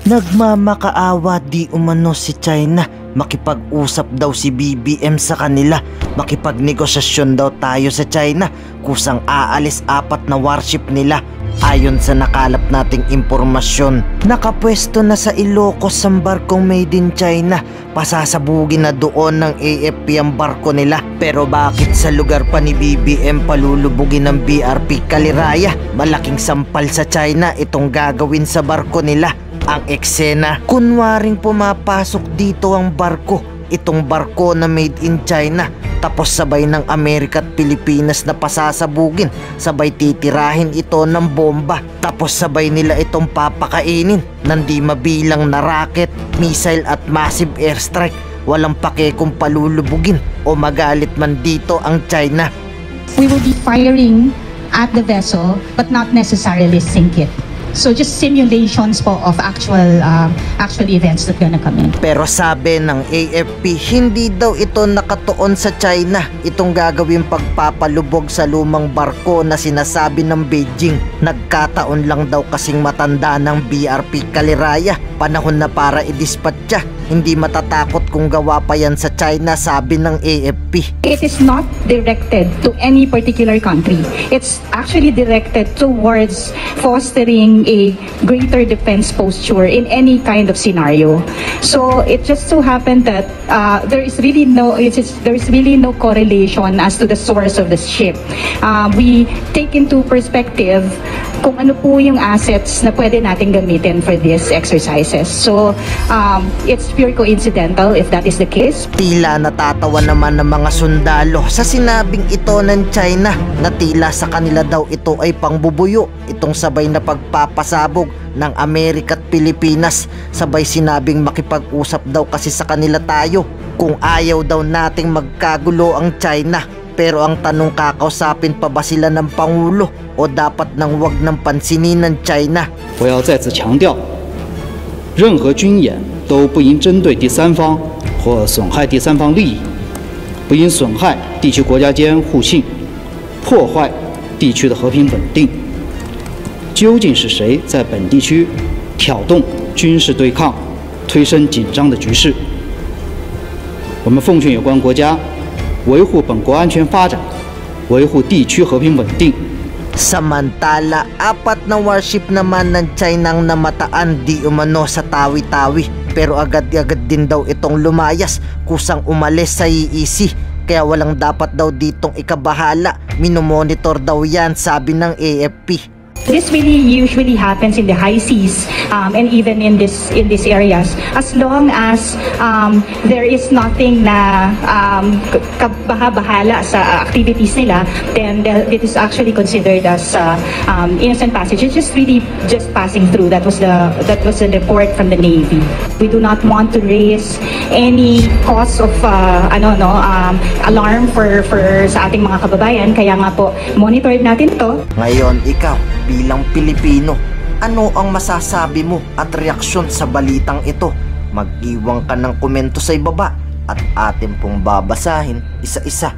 Nagmamakaawa di umano si China. Makipag-usap daw si BBM sa kanila. Makipagnegosasyon daw tayo sa China. Kusang aalis 4 na warship nila. Ayon sa nakalap nating impormasyon, nakapwesto na sa Ilocos ang barkong made in China. Pasasabugin na doon ng AFP ang barko nila. Pero bakit sa lugar pa ni BBM palulubugin ng BRP Kaliraya? Malaking sampal sa China itong gagawin sa barko nila. Ang eksena, kunwaring pumapasok dito ang barko. Itong barko na made in China. Tapos sabay ng Amerika at Pilipinas na pasasabugin. Sabay titirahin ito ng bomba. Tapos sabay nila itong papakainin ng di mabilang na rocket, missile at massive airstrike. Walang pake kung palulubugin o magalit man dito ang China. We will be firing at the vessel but not necessarily sink it. So just simulations po of actual events that gonna come in. Pero sabi ng AFP, hindi daw ito nakatuon sa China. Itong gagawin pagpapalubog sa lumang barko na sinasabi ng Beijing. Nagkataon lang daw kasing matanda ng BRP Kaliraya. Panahon na para i-dispatcha. Hindi matatakot kung gawa pa yan sa China, sabi ng AFP. It is not directed to any particular country. It's actually directed towards fostering a greater defense posture in any kind of scenario. So it just so happened that there is really no correlation as to the source of the ship. We take into perspective kung ano po yung assets na pwede natin gamitin for these exercises. So it's pure coincidental if that is the case. Tila natatawa naman ng mga sundalo sa sinabing ito ng China na tila sa kanila daw ito ay pangbubuyo. Itong sabay na pagpapasabog ng Amerika at Pilipinas. Sabay sinabing makipag-usap daw kasi sa kanila tayo kung ayaw daw nating magkagulo ang China. Pero ang tanong, kakausapin pa ba sila ng Pangulo o dapat nang wag ng pansinin ng China? 我要再次强调，任何军演都不应针对第三方或损害第三方利益，不应损害地区国家间互信，破坏地区的和平稳定。究竟是谁在本地区挑动军事对抗，推升紧张的局势？我们奉劝有关国家维护本国安全发展，维护地区和平稳定。 Samantala, 4 na warship naman ng China ang namataan di umano sa Tawi-Tawi. Pero agad-agad din daw itong lumayas, kusang umalis sa EEZ. Kaya walang dapat daw ditong ikabahala. Minomonitor daw yan, sabi ng AFP. This really usually happens in the high seas and even in these areas, as long as there is nothing na kabahala sa activities nila, then it is actually considered as innocent passage. It's just really just passing through. That was the report from the Navy. We do not want to raise any cause of alarm for sa ating mga kababayan. Kaya nga po monitored natin to. Ngayon ikaw bilang Pilipino, ano ang masasabi mo at reaksyon sa balitang ito? Mag-iwan ka ng komento sa ibaba at atin pong babasahin isa-isa.